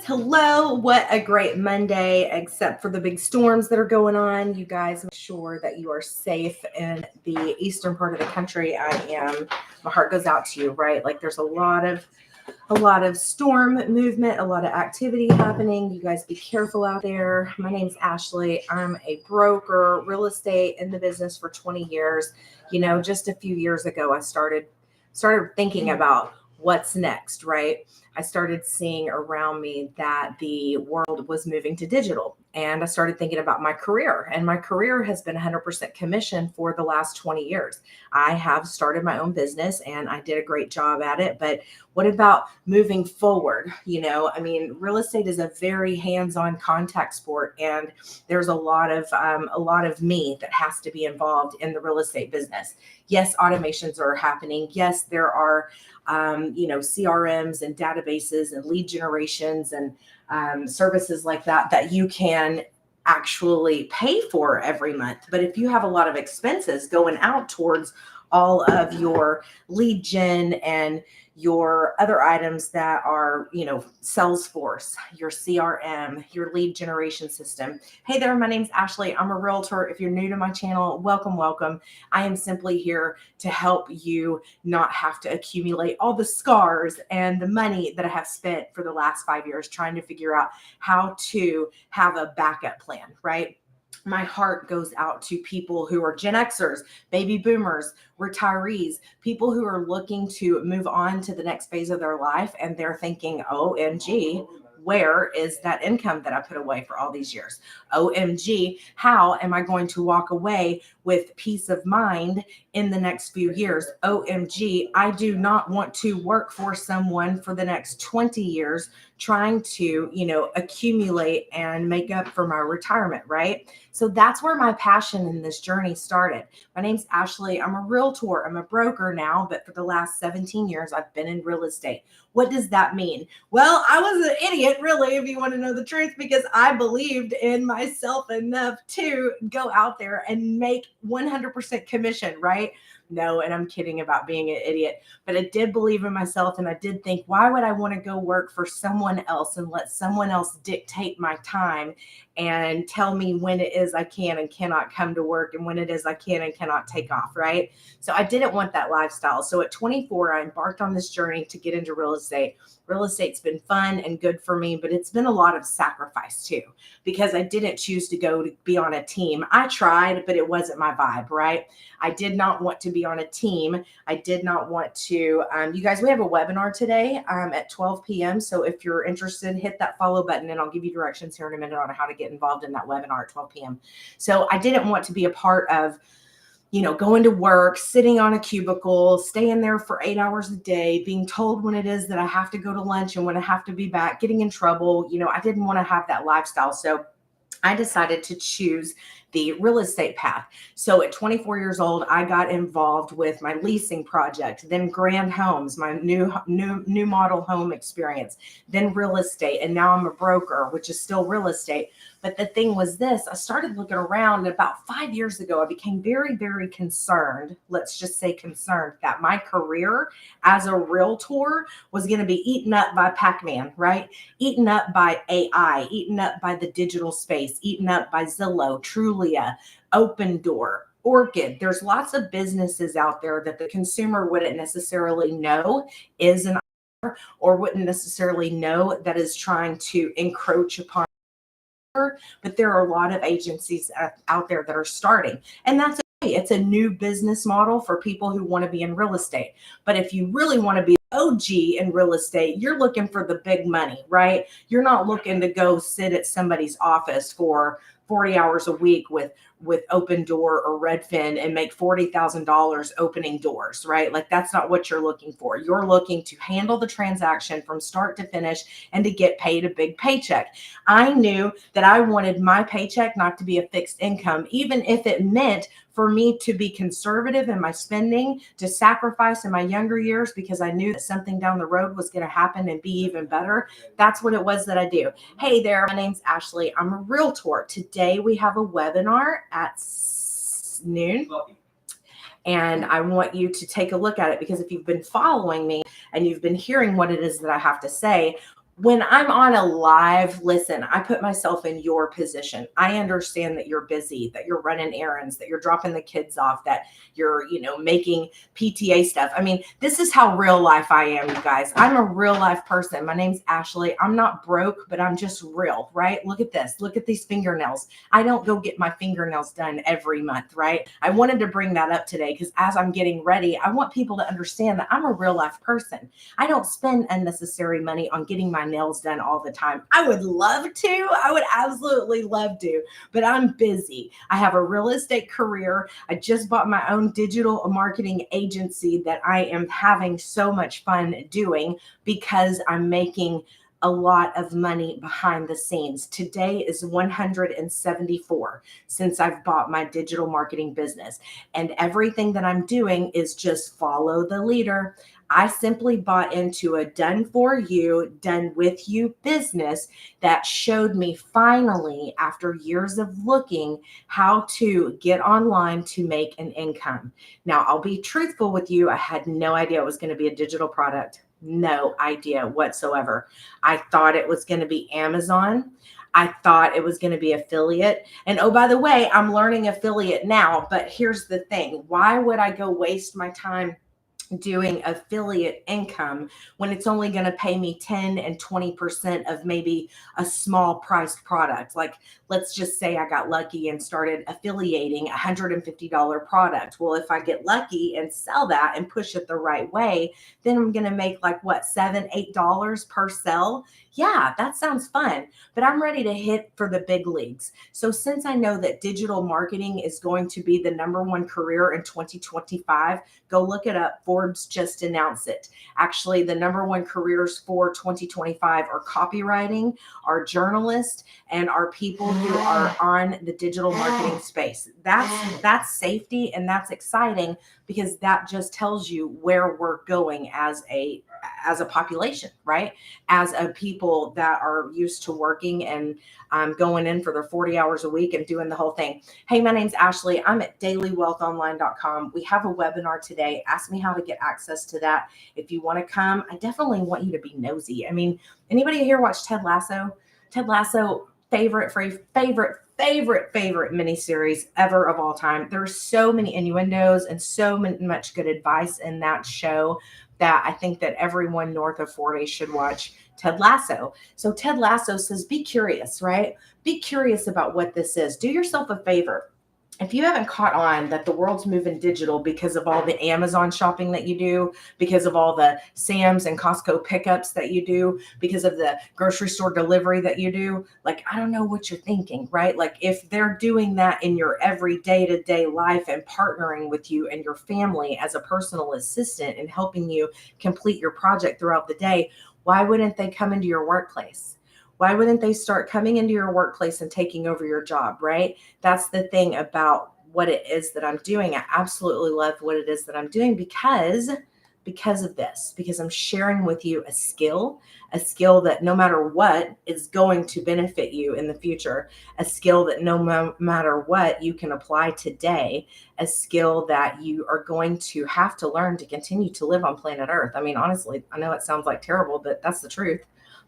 Hello. What a great Monday, except for the big storms that are going on. You guys make sure that you are safe in the eastern part of the country. My heart goes out to you, right? Like there's a lot of storm movement, a lot of activity happening. You guys be careful out there. My name's Ashley. I'm a broker, real estate in the business for 20 years. Just a few years ago, I started thinking about what's next, right? I started seeing around me that the world was moving to digital. And I started thinking about my career. And my career has been 100% commission for the last 20 years. I have started my own business and I did a great job at it. But what about moving forward? Real estate is a very hands-on contact sport. And there's a lot of me that has to be involved in the real estate business. Yes, automations are happening. Yes, there are CRMs and databases and lead generations and services like that you can actually pay for every month. But if you have a lot of expenses going out towards all of your lead gen and your other items that are, Salesforce, your CRM, your lead generation system. Hey there, my name's Ashley. I'm a realtor. If you're new to my channel, welcome, welcome. I am simply here to help you not have to accumulate all the scars and the money that I have spent for the last 5 years trying to figure out how to have a backup plan, right? My heart goes out to people who are Gen Xers, baby boomers, retirees, people who are looking to move on to the next phase of their life. And they're thinking, OMG, where is that income that I put away for all these years? OMG, how am I going to walk away with peace of mind in the next few years? OMG, I do not want to work for someone for the next 20 years trying to, accumulate and make up for my retirement, right? So that's where my passion in this journey started. My name's Ashley. I'm a realtor. I'm a broker now, but for the last 17 years, I've been in real estate. What does that mean? Well, I was an idiot, really, if you want to know the truth, because I believed in myself enough to go out there and make 100% commission, right? No, and I'm kidding about being an idiot, but I did believe in myself and I did think, why would I want to go work for someone else and let someone else dictate my time and tell me when it is I can and cannot come to work and when it is I can and cannot take off, right? So I didn't want that lifestyle. So at 24, I embarked on this journey to get into real estate. Real estate's been fun and good for me, but it's been a lot of sacrifice too, because I didn't choose to go to be on a team. I tried, but it wasn't my vibe, right? I did not want to be on a team. I did not want to, you guys, we have a webinar today at 12 p.m. So if you're interested, hit that follow button and I'll give you directions here in a minute on how to get involved in that webinar at 12 p.m. So I didn't want to be a part of going to work, sitting on a cubicle, staying there for 8 hours a day, being told when it is that I have to go to lunch and when I have to be back, getting in trouble. I didn't want to have that lifestyle. So I decided to choose the real estate path. So at 24 years old, I got involved with my leasing project, then Grand Homes, my new model home experience, then real estate. And now I'm a broker, which is still real estate. But the thing was this, I started looking around, and about 5 years ago, I became very, very concerned, let's just say concerned, that my career as a realtor was going to be eaten up by Pac-Man, right? Eaten up by AI, eaten up by the digital space, eaten up by Zillow, Trulia, Open Door, Orchid. There's lots of businesses out there that the consumer wouldn't necessarily know is an or wouldn't necessarily know that is trying to encroach upon. But there are a lot of agencies out there that are starting, and that's okay. It's a new business model for people who want to be in real estate. But if you really want to be OG in real estate, you're looking for the big money, right? You're not looking to go sit at somebody's office for 40 hours a week with Open Door or Redfin and make $40,000 opening doors, right? Like that's not what you're looking for. You're looking to handle the transaction from start to finish and to get paid a big paycheck. I knew that I wanted my paycheck not to be a fixed income, even if it meant for me to be conservative in my spending, to sacrifice in my younger years because I knew that something down the road was going to happen and be even better. That's what it was that I do. Hey there, my name's Ashley. I'm a realtor. Today we have a webinar at noon. And I want you to take a look at it, because if you've been following me and you've been hearing what it is that I have to say, when I'm on a live, listen, I put myself in your position. I understand that you're busy, that you're running errands, that you're dropping the kids off, that you're, making PTA stuff. I mean, this is how real life I am, you guys. I'm a real life person. My name's Ashley. I'm not broke, but I'm just real, right? Look at this. Look at these fingernails. I don't go get my fingernails done every month, right? I wanted to bring that up today because as I'm getting ready, I want people to understand that I'm a real life person. I don't spend unnecessary money on getting my nails done all the time. I would love to. I would absolutely love to, but I'm busy. I have a real estate career. I just bought my own digital marketing agency that I am having so much fun doing because I'm making a lot of money behind the scenes. Today is 174 since I've bought my digital marketing business. And everything that I'm doing is just follow the leader. I simply bought into a done for you, done with you business that showed me finally, after years of looking, how to get online to make an income. Now, I'll be truthful with you. I had no idea it was going to be a digital product. No idea whatsoever. I thought it was going to be Amazon. I thought it was going to be affiliate. And oh, by the way, I'm learning affiliate now. But here's the thing. Why would I go waste my time doing affiliate income when it's only going to pay me 10 and 20% of maybe a small priced product? Like, let's just say I got lucky and started affiliating $150 product. Well, if I get lucky and sell that and push it the right way, then I'm going to make like what, $7, $8 per sell. Yeah, that sounds fun, but I'm ready to hit for the big leagues. So since I know that digital marketing is going to be the number one career in 2025, go look it up. Forbes just announced it. Actually, the number one careers for 2025 are copywriting, are journalists, and are people who are on the digital marketing space. That's safety and that's exciting because that just tells you where we're going as a population, right? As a people that are used to working and going in for their 40 hours a week and doing the whole thing. Hey, my name's Ashley. I'm at dailywealthonline.com. We have a webinar today. Ask me how to get access to that. If you want to come, I definitely want you to be nosy. I mean, anybody here watch Ted Lasso? Ted Lasso, favorite miniseries ever of all time. There's so many innuendos and so much good advice in that show that I think that everyone north of 40 should watch Ted Lasso. So Ted Lasso says, be curious, right? Be curious about what this is. Do yourself a favor. If you haven't caught on that the world's moving digital because of all the Amazon shopping that you do, because of all the Sam's and Costco pickups that you do, because of the grocery store delivery that you do, like, I don't know what you're thinking, right? Like, if they're doing that in your every day-to-day life and partnering with you and your family as a personal assistant and helping you complete your project throughout the day, why wouldn't they come into your workplace? Why wouldn't they start coming into your workplace and taking over your job, right? That's the thing about what it is that I'm doing. I absolutely love what it is that I'm doing because of this, because I'm sharing with you a skill that no matter what is going to benefit you in the future, a skill that no matter what you can apply today, a skill that you are going to have to learn to continue to live on planet Earth. I mean, honestly, I know it sounds like terrible, but that's the truth.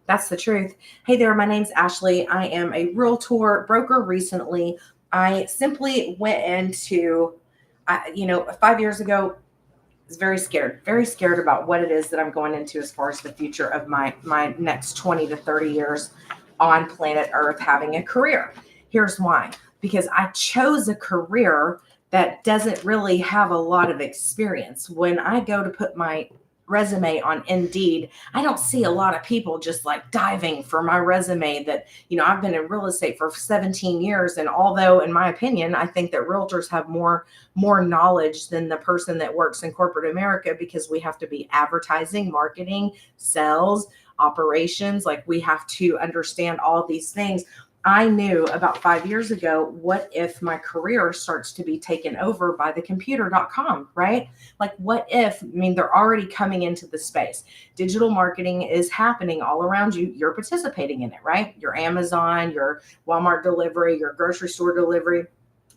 That's the truth. Hey there, my name's Ashley. I am a realtor broker recently. I simply went into, 5 years ago, I was very scared about what it is that I'm going into as far as the future of my next 20 to 30 years on planet Earth having a career. Here's why. Because I chose a career that doesn't really have a lot of experience. When I go to put my resume on Indeed, I don't see a lot of people just like diving for my resume that, I've been in real estate for 17 years. And although in my opinion, I think that realtors have more knowledge than the person that works in corporate America, because we have to be advertising, marketing, sales, operations. Like, we have to understand all these things. I knew about 5 years ago, what if my career starts to be taken over by the computer.com, right? Like, what if, they're already coming into the space. Digital marketing is happening all around you. You're participating in it, right? Your Amazon, your Walmart delivery, your grocery store delivery.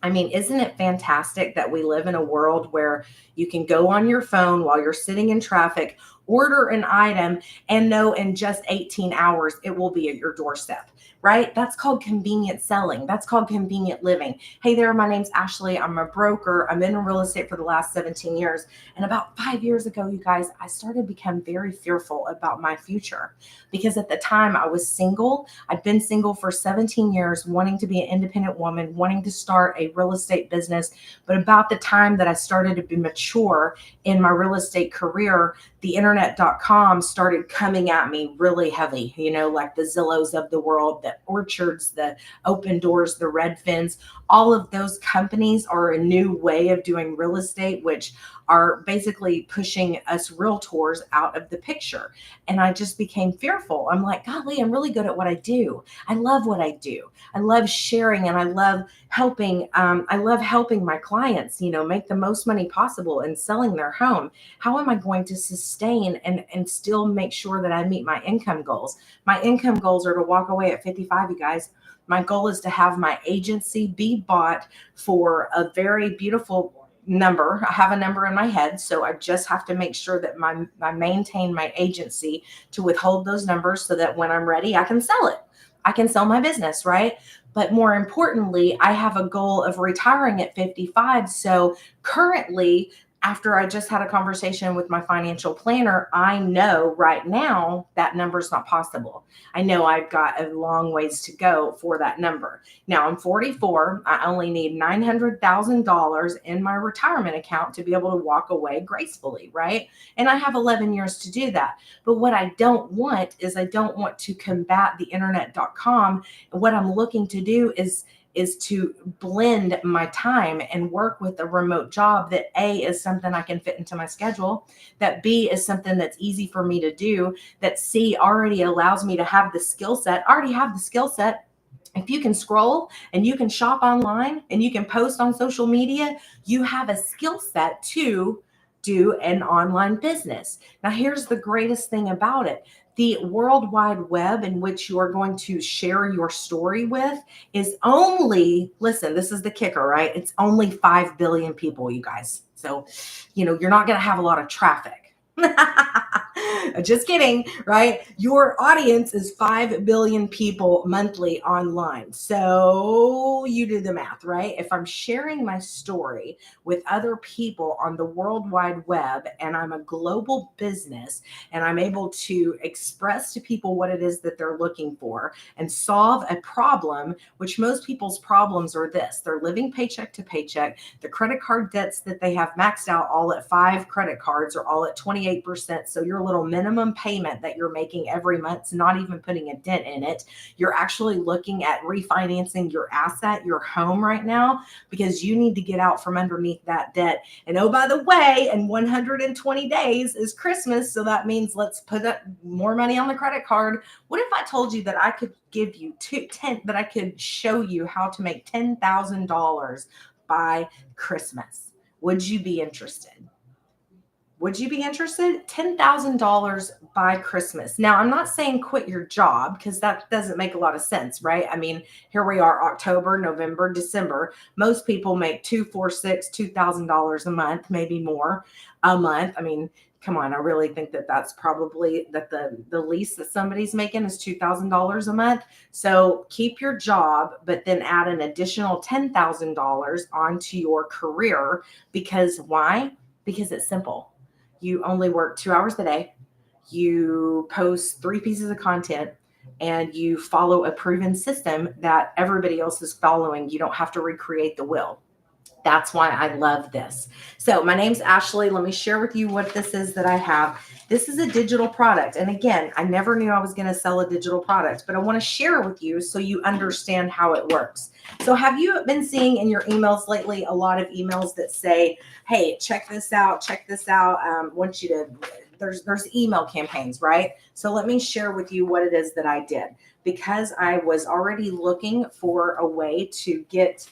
Isn't it fantastic that we live in a world where you can go on your phone while you're sitting in traffic, order an item and know in just 18 hours it will be at your doorstep, right? That's called convenient selling. That's called convenient living. Hey there, my name's Ashley. I'm a broker. I've been in real estate for the last 17 years. And about 5 years ago, you guys, I started to become very fearful about my future because at the time I was single. I'd been single for 17 years, wanting to be an independent woman, wanting to start a real estate business. But about the time that I started to be mature in my real estate career, the internet.com started coming at me really heavy, like the Zillows of the world, the Orchards, the Open Doors, the Redfins. All of those companies are a new way of doing real estate, which are basically pushing us realtors out of the picture. And I just became fearful. I'm like, golly, I'm really good at what I do. I love what I do. I love sharing and I love helping. I love helping my clients, make the most money possible and selling their home. How am I going to sustain and still make sure that I meet my income goals? My income goals are to walk away at 55, you guys. My goal is to have my agency be bought for a very beautiful number. I have a number in my head, so I just have to make sure that I maintain my agency to withhold those numbers so that when I'm ready, I can sell it. I can sell my business, right? But more importantly, I have a goal of retiring at 55. So currently, after I just had a conversation with my financial planner, I know right now that number is not possible. I know I've got a long ways to go for that number. Now I'm 44. I only need $900,000 in my retirement account to be able to walk away gracefully, right? And I have 11 years to do that. But what I don't want is I don't want to combat the internet.com. What I'm looking to do is to blend my time and work with a remote job that A is something I can fit into my schedule, that B is something that's easy for me to do, that C already allows me to have the skill set. I already have the skill set. If you can scroll and you can shop online and you can post on social media, you have a skill set to do an online business. Now, here's the greatest thing about it. The World Wide Web in which you are going to share your story with is only, listen, this is the kicker, right? It's only 5 billion people, you guys. So, you're not going to have a lot of traffic. Just kidding, right? Your audience is 5 billion people monthly online. So you do the math, right? If I'm sharing my story with other people on the World Wide Web and I'm a global business and I'm able to express to people what it is that they're looking for and solve a problem, which most people's problems are this: they're living paycheck to paycheck. The credit card debts that they have maxed out all at 5 credit cards are all at 28%. So your little minimum payment that you're making every month is not even putting a dent in it. You're actually looking at refinancing your asset, your home right now, because you need to get out from underneath that debt. And oh, by the way, in 120 days is Christmas. So that means let's put up more money on the credit card. What if I told you that I could give you that I could show you how to make $10,000 by Christmas? Would you be interested? Would you be interested? $10,000 by Christmas. Now, I'm not saying quit your job because that doesn't make a lot of sense, right? I mean, here we are, October, November, December. Most people make $2,000 a month, maybe more a month. I mean, come on, I really think that that's probably that the least that somebody's making is $2,000 a month. So keep your job, but then add an additional $10,000 onto your career. Because why? Because it's simple. You only work 2 hours a day. You post 3 pieces of content and you follow a proven system that everybody else is following. You don't have to recreate the wheel. That's why I love this. So my name's Ashley. Let me share with you what this is that I have. This is a digital product. And again, I never knew I was going to sell a digital product, but I want to share with you so you understand how it works. So have you been seeing in your emails lately a lot of emails that say, hey, check this out, want you to, there's email campaigns, right? So let me share with you what it is that I did, because I was already looking for a way to get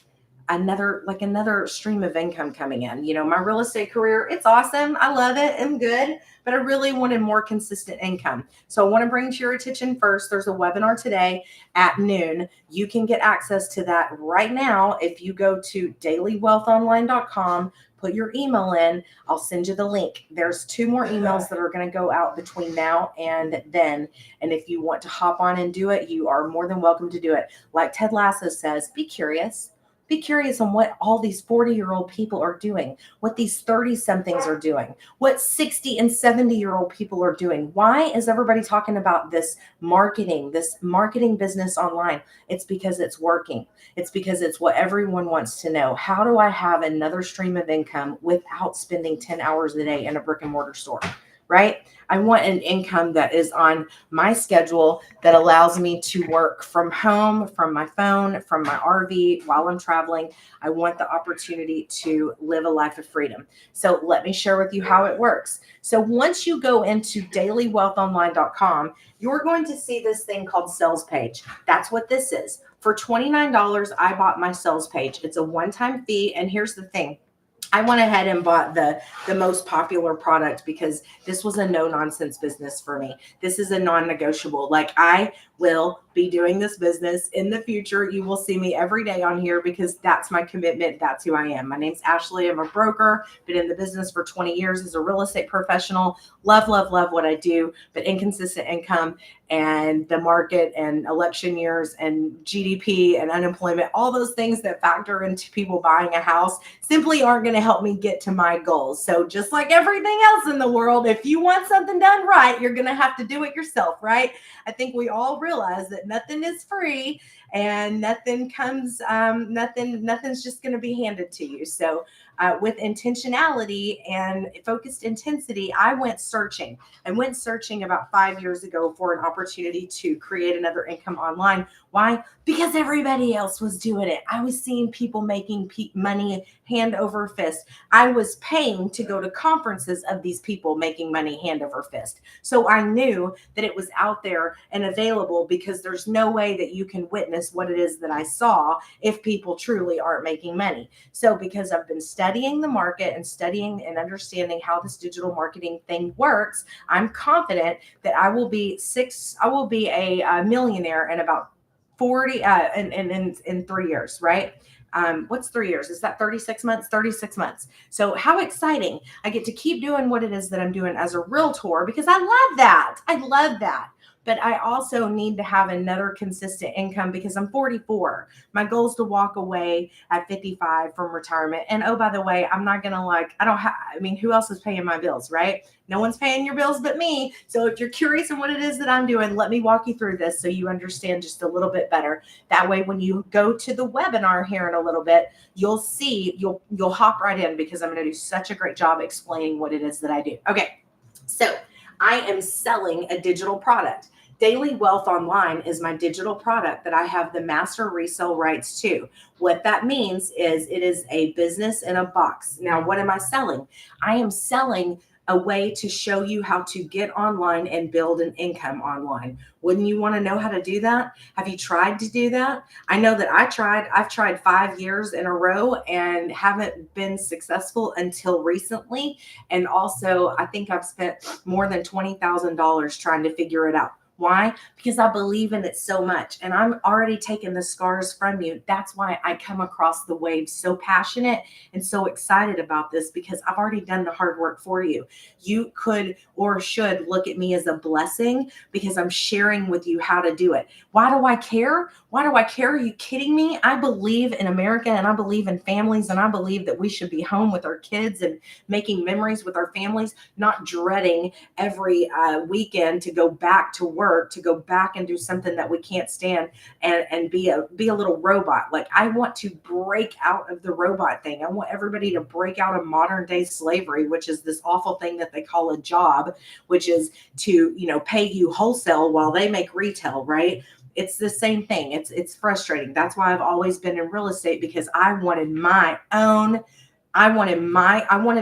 another stream of income coming in. My real estate career, it's awesome. I love it. I'm good, but I really wanted more consistent income. So I want to bring to your attention first, there's a webinar today at noon. You can get access to that right now if you go to dailywealthonline.com, put your email in. I'll send you the link. There's 2 more emails that are going to go out between now and then. And if you want to hop on and do it, you are more than welcome to do it. Like Ted Lasso says, be curious. Be curious on what all these 40-year-old people are doing, what these 30-somethings are doing, what 60 and 70-year-old people are doing. Why is everybody talking about this marketing business online? It's because it's working. It's because it's what everyone wants to know. How do I have another stream of income without spending 10 hours a day in a brick and mortar store? Right? I want an income that is on my schedule that allows me to work from home, from my phone, from my RV while I'm traveling. I want the opportunity to live a life of freedom. So let me share with you how it works. So once you go into dailywealthonline.com, you're going to see this thing called sales page. That's what this is. For $29, I bought my sales page. It's a one-time fee. And here's the thing. I went ahead and bought the most popular product because this was a no-nonsense business for me. This is a non-negotiable. Like, I will be doing this business in the future. You will see me every day on here because that's my commitment. That's who I am. My name's Ashley. I'm a broker. Been in the business for 20 years as a real estate professional. Love, love, love what I do, but inconsistent income and the market and election years and GDP and unemployment, all those things that factor into people buying a house simply aren't going to help me get to my goals. So just like everything else in the world, if you want something done right, you're going to have to do it yourself, right? I think we all realize that nothing is free and nothing comes, nothing's just going to be handed to you. So with intentionality and focused intensity, I went searching. I went searching about 5 years ago for an opportunity to create another income online. Why? Because everybody else was doing it. I was seeing people making money hand over fist. I was paying to go to conferences of these people making money hand over fist. So I knew that it was out there and available because there's no way that you can witness what it is that I saw if people truly aren't making money. So because I've been studying the market and studying and understanding how this digital marketing thing works, I'm confident that I will be a millionaire in about 40 in 3 years, right? What's 3 years? Is that 36 months? 36 months. So how exciting. I get to keep doing what it is that I'm doing as a realtor because I love that. I love that. But I also need to have another consistent income because I'm 44. My goal is to walk away at 55 from retirement. And oh, by the way, I'm not going to who else is paying my bills, right? No one's paying your bills but me. So if you're curious on what it is that I'm doing, let me walk you through this so you understand just a little bit better. That way, when you go to the webinar here in a little bit, you'll see, you'll hop right in because I'm going to do such a great job explaining what it is that I do. Okay, so I am selling a digital product. Daily Wealth Online is my digital product that I have the master resale rights to. What that means is it is a business in a box. Now, what am I selling? I am selling a way to show you how to get online and build an income online. Wouldn't you want to know how to do that? Have you tried to do that? I know that I've tried 5 years in a row and haven't been successful until recently. And also, I think I've spent more than $20,000 trying to figure it out. Why? Because I believe in it so much and I'm already taking the scars from you. That's why I come across the waves so passionate and so excited about this because I've already done the hard work for you. You could or should look at me as a blessing because I'm sharing with you how to do it. Why do I care? Why do I care? Are you kidding me? I believe in America and I believe in families and I believe that we should be home with our kids and making memories with our families, not dreading every weekend to go back to work, to go back and do something that we can't stand and be a little robot. Like, I want to break out of the robot thing. I want everybody to break out of modern day slavery, which is this awful thing that they call a job, which is to, pay you wholesale while they make retail, right? It's the same thing. It's frustrating. That's why I've always been in real estate because I wanted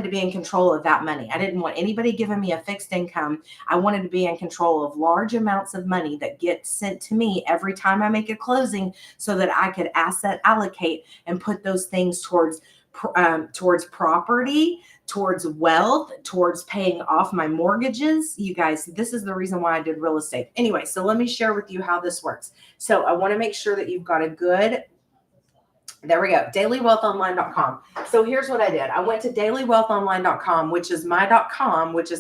to be in control of that money. I didn't want anybody giving me a fixed income. I wanted to be in control of large amounts of money that get sent to me every time I make a closing so that I could asset allocate and put those things towards property, towards wealth, towards paying off my mortgages. You guys, this is the reason why I did real estate. Anyway, so let me share with you how this works. So I want to make sure that you've got a good There we go. dailywealthonline.com. So here's what I did. I went to dailywealthonline.com, which is my.com, which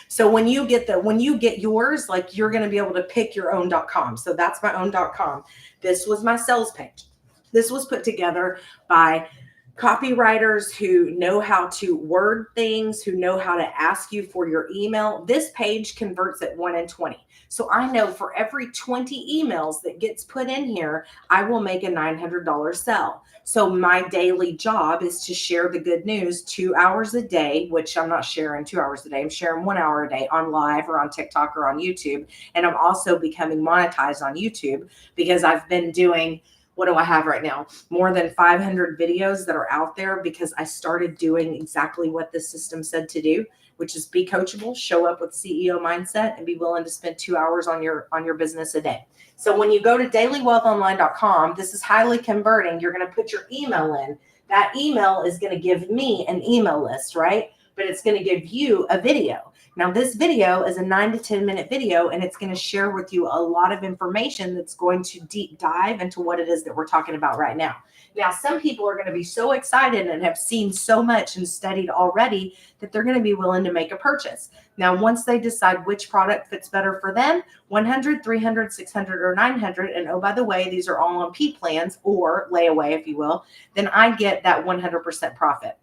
so when you get yours, like you're going to be able to pick your own .com. So that's my own .com. This was my sales page. This was put together by copywriters who know how to word things, who know how to ask you for your email. This page converts at 1 in 20. So I know for every 20 emails that gets put in here, I will make a $900 sell. So my daily job is to share the good news 2 hours a day, which I'm not sharing 2 hours a day. I'm sharing 1 hour a day on live or on TikTok or on YouTube. And I'm also becoming monetized on YouTube because I've been doing, what do I have right now? More than 500 videos that are out there because I started doing exactly what this system said to do, which is be coachable, show up with CEO mindset, and be willing to spend 2 hours on your business a day. So when you go to dailywealthonline.com, this is highly converting. You're going to put your email in. That email is going to give me an email list, right? But it's going to give you a video. Now, this video is a 9 to 10 minute video, and it's going to share with you a lot of information that's going to deep dive into what it is that we're talking about right now. Now, some people are going to be so excited and have seen so much and studied already that they're going to be willing to make a purchase. Now, once they decide which product fits better for them, 100, 300, 600, or 900, and oh, by the way, these are all on P plans or layaway, if you will, then I get that 100% profit.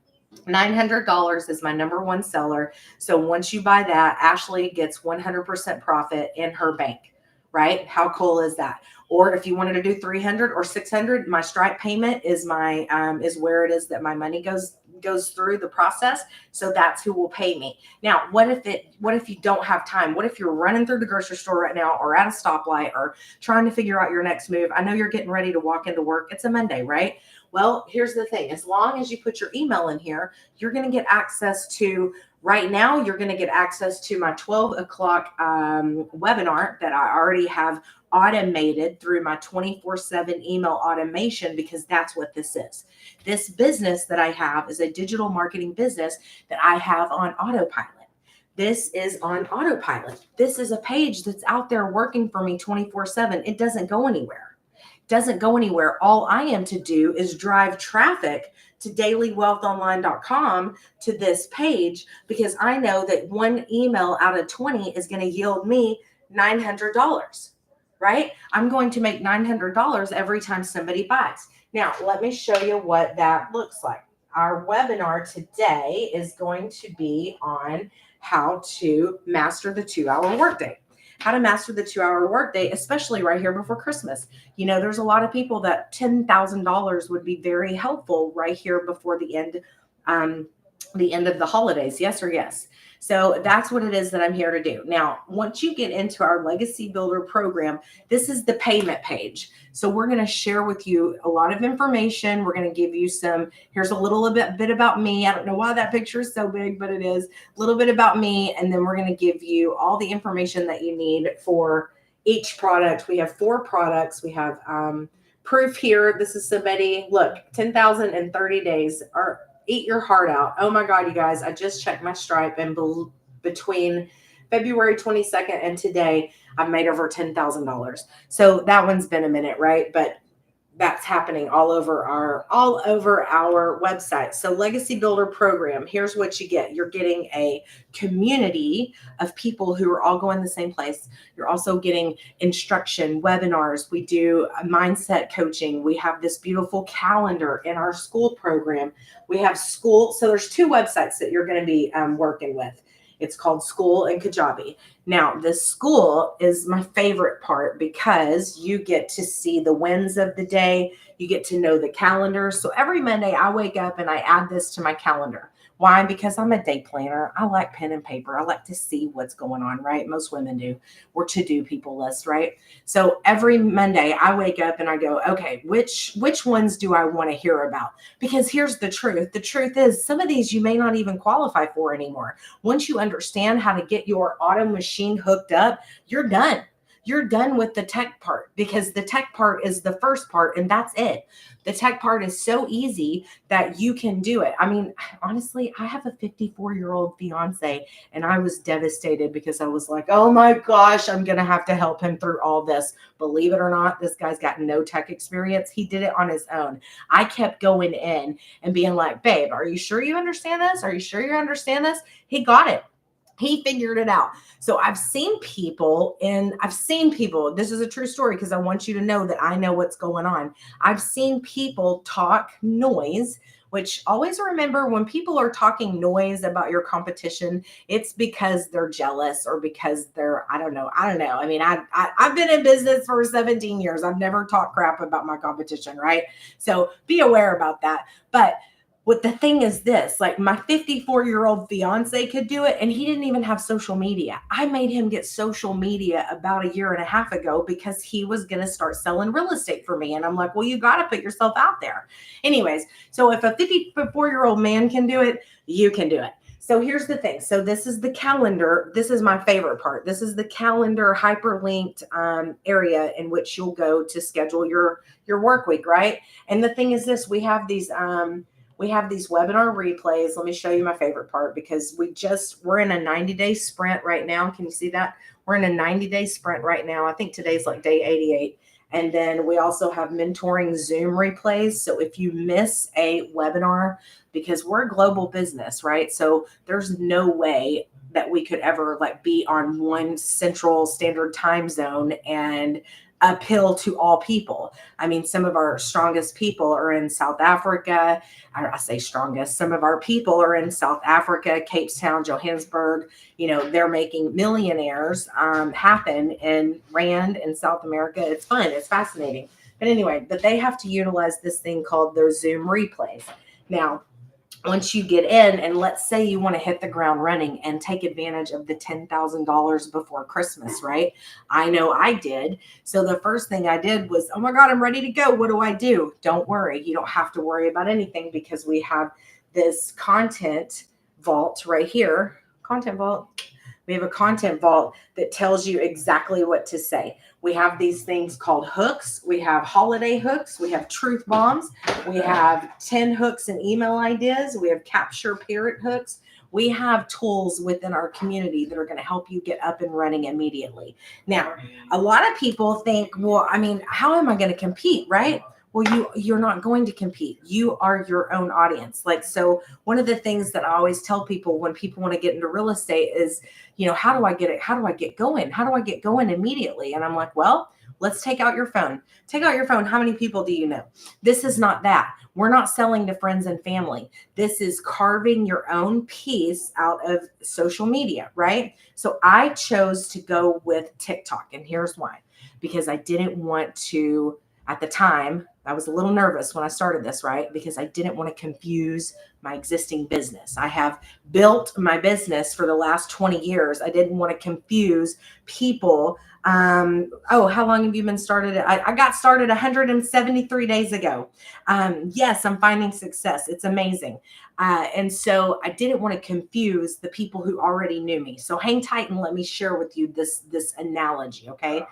$900 is my number one seller. So once you buy that, Ashley gets 100% profit in her bank, right? How cool is that? Or if you wanted to do 300 or 600, my Stripe payment is my is where it is that my money goes through the process. So that's who will pay me. Now, what if you don't have time? What if you're running through the grocery store right now or at a stoplight or trying to figure out your next move? I know you're getting ready to walk into work. It's a Monday, right? Well, here's the thing. As long as you put your email in here, you're going to get access to, right now, you're going to get access to my 12 o'clock webinar that I already have automated through my 24/7 email automation, because that's what this is. This business that I have is a digital marketing business that I have on autopilot. This is on autopilot. This is a page that's out there working for me 24/7. It doesn't go anywhere. All I am to do is drive traffic to dailywealthonline.com to this page, because I know that one email out of 20 is going to yield me $900, right? I'm going to make $900 every time somebody buys. Now, let me show you what that looks like. Our webinar today is going to be on how to master the 2-hour workday. How to master the 2-hour workday, especially right here before Christmas. You know, there's a lot of people that $10,000 would be very helpful right here before the end of the holidays. Yes or yes? So that's what it is that I'm here to do. Now, once you get into our Legacy Builder program, this is the payment page. So we're going to share with you a lot of information. We're going to give you here's a little bit about me. I don't know why that picture is so big, but it is a little bit about me. And then we're going to give you all the information that you need for each product. We have 4 products. We have proof here. This is somebody, look, 10,000 in 30 days. Eat your heart out. Oh my God, you guys, I just checked my Stripe, and between February 22nd and today, I've made over $10,000. So that one's been a minute, right? But that's happening all over our website. So Legacy Builder program, here's what you get. You're getting a community of people who are all going the same place. You're also getting instruction, webinars. We do mindset coaching. We have this beautiful calendar in our school program. We have school. So there's 2 websites that you're going to be working with. It's called School and Kajabi. Now, the school is my favorite part because you get to see the wins of the day. You get to know the calendar. So every Monday I wake up and I add this to my calendar. Why? Because I'm a day planner. I like pen and paper. I like to see what's going on, right? Most women do. We're to-do people list, right? So every Monday I wake up and I go, okay, which ones do I want to hear about? Because here's the truth. The truth is some of these you may not even qualify for anymore. Once you understand how to get your auto machine hooked up, you're done. you're done with the tech part, because the tech part is the first part and that's it. The tech part is so easy that you can do it. I mean, honestly, I have a 54-year-old fiance and I was devastated because I was like, oh my gosh, I'm going to have to help him through all this. Believe it or not, this guy's got no tech experience. He did it on his own. I kept going in and being like, babe, are you sure you understand this? Are you sure you understand this? He got it. He figured it out. So I've seen people, this is a true story because I want you to know that I know what's going on. I've seen people talk noise, which always remember when people are talking noise about your competition, it's because they're jealous or because they're, I don't know. I mean, I've been in business for 17 years. I've never talked crap about my competition, right? So be aware about that. But what the thing is this, like my 54-year-old fiance could do it and he didn't even have social media. I made him get social media about a year and a half ago because he was going to start selling real estate for me. And I'm like, well, you got to put yourself out there. Anyways, so if a 54-year-old man can do it, you can do it. So here's the thing. So this is the calendar. This is my favorite part. This is the calendar hyperlinked area in which you'll go to schedule your work week, right? And the thing is this, we have these webinar replays. Let me show you my favorite part because we're in a 90-day sprint right now. Can you see that? We're in a 90-day sprint right now. I think today's like day 88. And then we also have mentoring Zoom replays. So if you miss a webinar, because we're a global business, right? So there's no way that we could ever like be on one central standard time zone and appeal to all people. I mean, some of our strongest people are in South Africa. I say strongest. Some of our people are in South Africa, Cape Town, Johannesburg. You know, they're making millionaires happen in Rand in South America. It's fun. It's fascinating. But anyway, but they have to utilize this thing called their Zoom replays. Now, once you get in and let's say you want to hit the ground running and take advantage of the $10,000 before Christmas, right? I know I did. So the first thing I did was, oh my God, I'm ready to go. What do I do? Don't worry. You don't have to worry about anything because we have this content vault right here. Content vault. We have a content vault that tells you exactly what to say. We have these things called hooks. We have holiday hooks. We have truth bombs. We have 10 hooks and email ideas. We have capture parrot hooks. We have tools within our community that are going to help you get up and running immediately. Now, a lot of people think, well, I mean, how am I going to compete, right? Well, you're not going to compete. You are your own audience. Like, so one of the things that I always tell people when people want to get into real estate is, you know, how do I get it? How do I get going? How do I get going immediately? And I'm like, well, let's take out your phone. Take out your phone. How many people do you know? This is not that. We're not selling to friends and family. This is carving your own piece out of social media, right? So I chose to go with TikTok. And here's why. Because I didn't want to, at the time, I was a little nervous when I started this, right? Because I didn't want to confuse my existing business. I have built my business for the last 20 years. I didn't want to confuse people. Oh, how long have you been started? I got started 173 days ago. Yes, I'm finding success. It's amazing. And so I didn't want to confuse the people who already knew me. So hang tight and let me share with you this analogy, okay?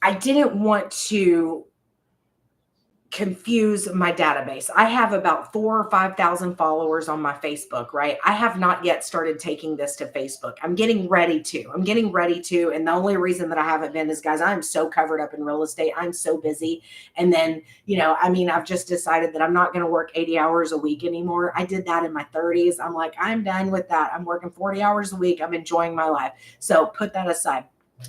I didn't want to confuse my database. I have about 4,000 or 5,000 followers on my Facebook, right? I have not yet started taking this to Facebook. I'm getting ready to. And the only reason that I haven't been is, guys, I'm so covered up in real estate. I'm so busy. And then, you know, I mean, I've just decided that I'm not going to work 80 hours a week anymore. I did that in my 30s. I'm like, I'm done with that. I'm working 40 hours a week. I'm enjoying my life. So put that aside.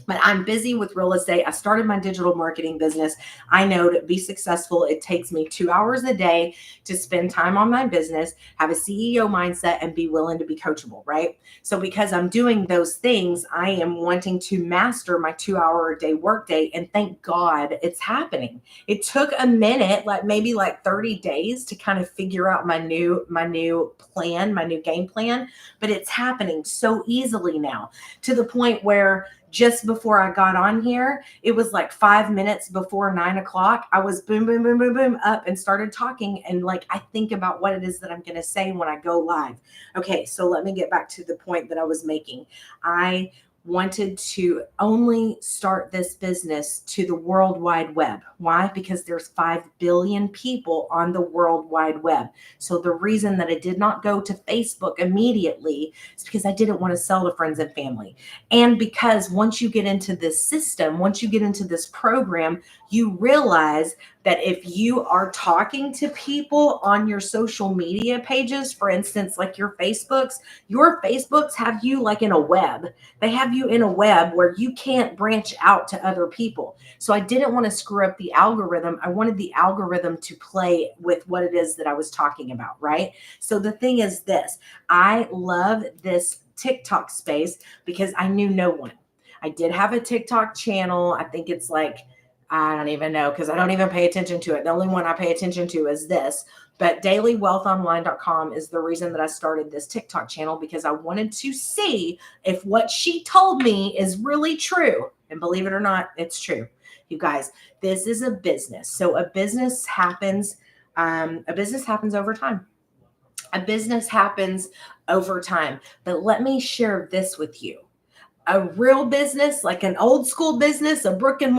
But I'm busy with real estate. I started my digital marketing business. I know to be successful, it takes me 2 hours a day to spend time on my business, have a CEO mindset, and be willing to be coachable, right? So because I'm doing those things, I am wanting to master my 2-hour-a-day workday. And thank God it's happening. It took a minute, maybe 30 days to kind of figure out my new plan, my new game plan. But it's happening so easily now to the point where just before I got on here, it was 5 minutes before 9 o'clock. I was boom, boom, boom, boom, boom up and started talking. And I think about what it is that I'm going to say when I go live. Okay. So let me get back to the point that I was making. I wanted to only start this business to the World Wide Web. Why? Because there's 5 billion people on the World Wide Web. So the reason that I did not go to Facebook immediately is because I didn't want to sell to friends and family. And because once you get into this system, once you get into this program, you realize that if you are talking to people on your social media pages, for instance, like your Facebooks have you like in a web. They have you in a web where you can't branch out to other people. So I didn't want to screw up the algorithm. I wanted the algorithm to play with what it is that I was talking about, right? So the thing is this, I love this TikTok space because I knew no one. I did have a TikTok channel. I think it's like, I don't even know because I don't even pay attention to it. The only one I pay attention to is this. But dailywealthonline.com is the reason that I started this TikTok channel, because I wanted to see if what she told me is really true. And believe it or not, it's true. You guys, this is a business. So a business happens over time. A business happens over time. But let me share this with you. A real business, like an old school business, a brick and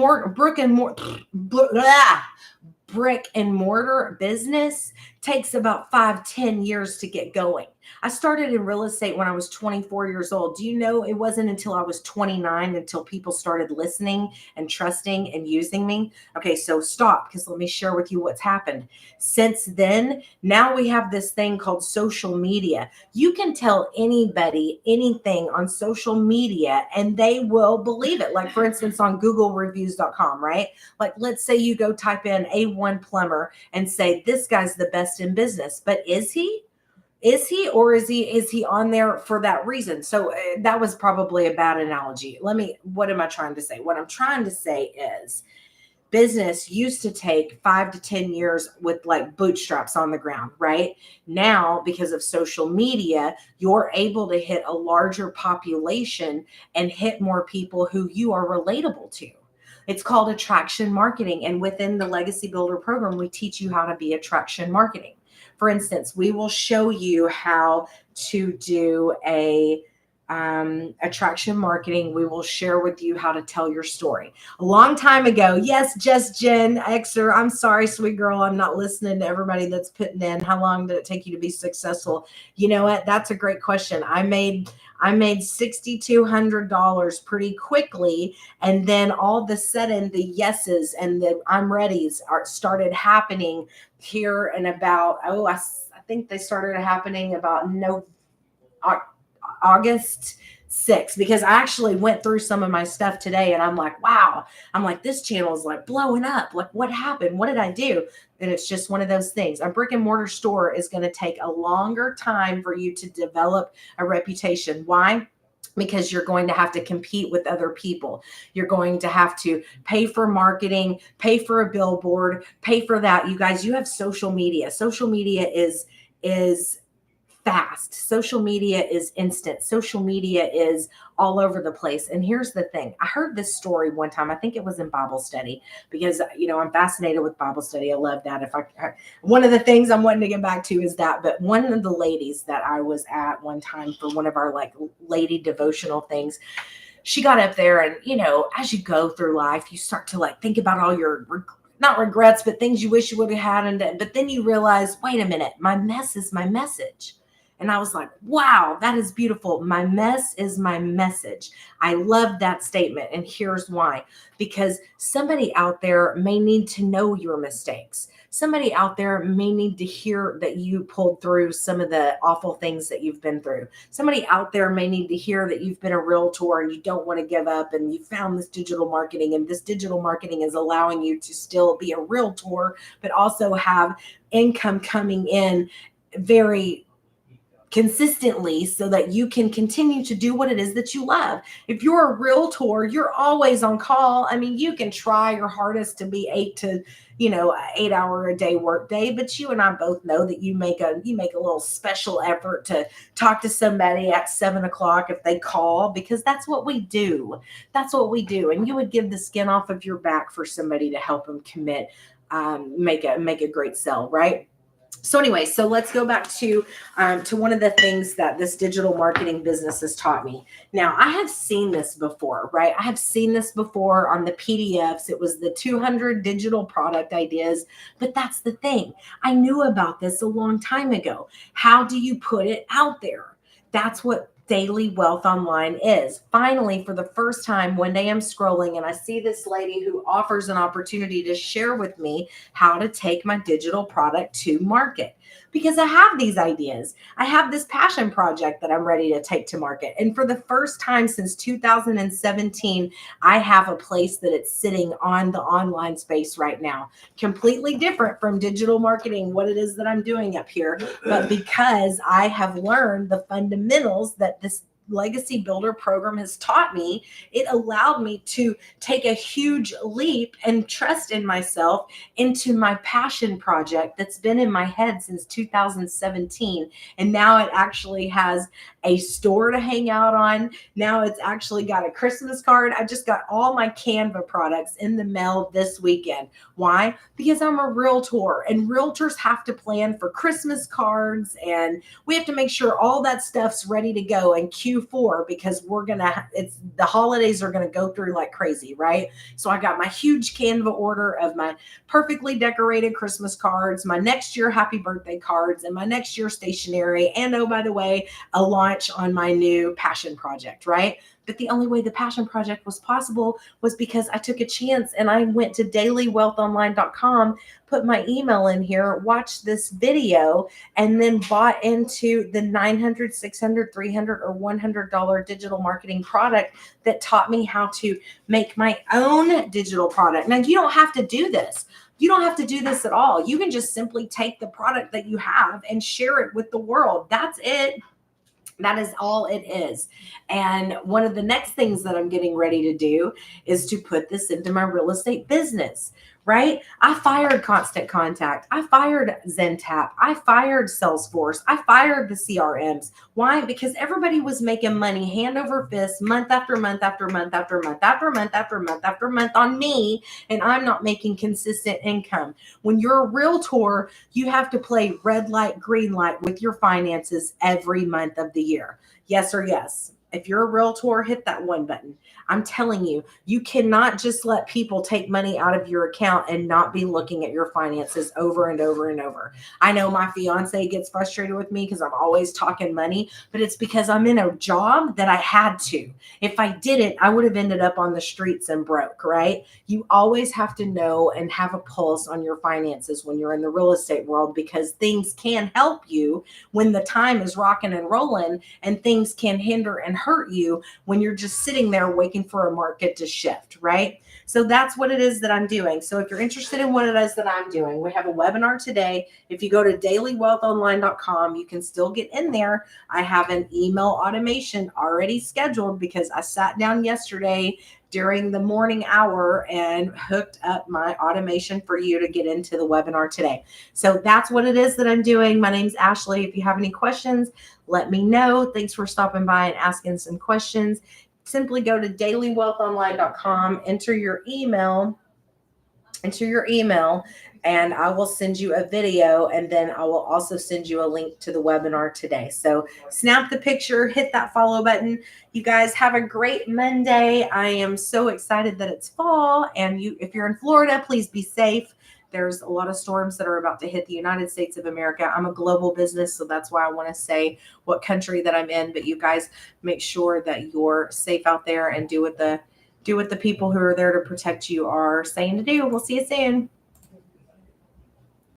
mortar business takes about 5-10 years to get going. I started in real estate when I was 24 years old. Do you know it wasn't until I was 29 until people started listening and trusting and using me? Okay, so stop, because let me share with you what's happened. Since then, now we have this thing called social media. You can tell anybody anything on social media and they will believe it. Like, for instance, on googlereviews.com, right? Like, let's say you go type in A1 plumber and say, this guy's the best in business. But is he? Or is he on there for that reason? So that was probably a bad analogy. What am I trying to say? What I'm trying to say is business used to take 5 to 10 years with like bootstraps on the ground, right? Now, because of social media, you're able to hit a larger population and hit more people who you are relatable to. It's called attraction marketing. And within the Legacy Builder program, we teach you how to be attraction marketing. For instance, we will show you how to do attraction marketing. We will share with you how to tell your story. A long time ago, yes, just Gen Xer, I'm sorry, sweet girl, I'm not listening to everybody that's putting in. How long did it take you to be successful? You know what? That's a great question. I made $6,200 pretty quickly. And then all of a sudden the yeses and the I'm ready's started happening here in about, I think they started happening about August 6th, because I actually went through some of my stuff today and I'm like, wow, this channel is like blowing up. Like, what happened? What did I do? And it's just one of those things. A brick and mortar store is going to take a longer time for you to develop a reputation. Why? Because you're going to have to compete with other people. You're going to have to pay for marketing, pay for a billboard, pay for that. You guys, you have social media. Social media is fast. Social media is instant. Social media is all over the place. And here's the thing. I heard this story one time. I think it was in Bible study, because, I'm fascinated with Bible study. I love that. One of the things I'm wanting to get back to is that, but one of the ladies that I was at one time for one of our like lady devotional things, she got up there and, as you go through life, you start to like think about all your not regrets, but things you wish you would have had. But then you realize, wait a minute, my mess is my message. And I was like, wow, that is beautiful. My mess is my message. I love that statement. And here's why. Because somebody out there may need to know your mistakes. Somebody out there may need to hear that you pulled through some of the awful things that you've been through. Somebody out there may need to hear that you've been a realtor and you don't want to give up, and you found this digital marketing, and this digital marketing is allowing you to still be a realtor, but also have income coming in very consistently so that you can continue to do what it is that you love. If you're a realtor, you're always on call. I mean, you can try your hardest to be 8 hour a day work day, but you and I both know that you make a little special effort to talk to somebody at 7:00 if they call, because that's what we do. That's what we do. And you would give the skin off of your back for somebody to help them commit, make a great sell, right? So anyway, so let's go back to one of the things that this digital marketing business has taught me. Now, I have seen this before, right? I have seen this before on the PDFs. It was the 200 digital product ideas, but that's the thing. I knew about this a long time ago. How do you put it out there? That's what Daily Wealth Online is. Finally, for the first time, one day I'm scrolling and I see this lady who offers an opportunity to share with me how to take my digital product to market, because I have these ideas. I have this passion project that I'm ready to take to market. And for the first time since 2017, I have a place that it's sitting on the online space right now. Completely different from digital marketing, what it is that I'm doing up here. But because I have learned the fundamentals that this legacy builder program has taught me, it allowed me to take a huge leap and trust in myself into my passion project that's been in my head since 2017. And now it actually has a store to hang out on. Now it's actually got a Christmas card. I just got all my Canva products in the mail this weekend. Why? Because I'm a realtor, and realtors have to plan for Christmas cards, and we have to make sure all that stuff's ready to go in Q4, because it's the holidays are gonna go through like crazy, right? So I got my huge Canva order of my perfectly decorated Christmas cards, my next year happy birthday cards, and my next year stationery, and oh, by the way, a launch on my new passion project, right? But the only way the passion project was possible was because I took a chance and I went to dailywealthonline.com, put my email in here, watched this video, and then bought into the $900, $600, $300, or $100 digital marketing product that taught me how to make my own digital product. Now, you don't have to do this. You don't have to do this at all. You can just simply take the product that you have and share it with the world. That's it. That is all it is. And one of the next things that I'm getting ready to do is to put this into my real estate business, right? I fired Constant Contact. I fired ZenTap. I fired Salesforce. I fired the CRMs. Why? Because everybody was making money hand over fist, month after month after month after month after month after month after month on me, and I'm not making consistent income. When you're a realtor, you have to play red light, green light with your finances every month of the year. Yes or yes? If you're a realtor, hit that one button. I'm telling you, you cannot just let people take money out of your account and not be looking at your finances over and over and over. I know my fiance gets frustrated with me because I'm always talking money, but it's because I'm in a job that I had to. If I didn't, I would have ended up on the streets and broke, right? You always have to know and have a pulse on your finances when you're in the real estate world, because things can help you when the time is rocking and rolling, and things can hinder and hurt you when you're just sitting there waiting for a market to shift, right? So that's what it is that I'm doing. So if you're interested in what it is that I'm doing, we have a webinar today. If you go to dailywealthonline.com, you can still get in there. I have an email automation already scheduled because I sat down yesterday during the morning hour and hooked up my automation for you to get into the webinar today. So that's what it is that I'm doing. My name's Ashley. If you have any questions, let me know. Thanks for stopping by and asking some questions. Simply go to dailywealthonline.com, enter your email, and I will send you a video, and then I will also send you a link to the webinar today. So snap the picture, hit that follow button. You guys have a great Monday. I am so excited that it's fall, and if you're in Florida, please be safe. There's a lot of storms that are about to hit the United States of America. I'm a global business, so that's why I want to say what country that I'm in. But you guys make sure that you're safe out there and do what the people who are there to protect you are saying to do. We'll see you soon.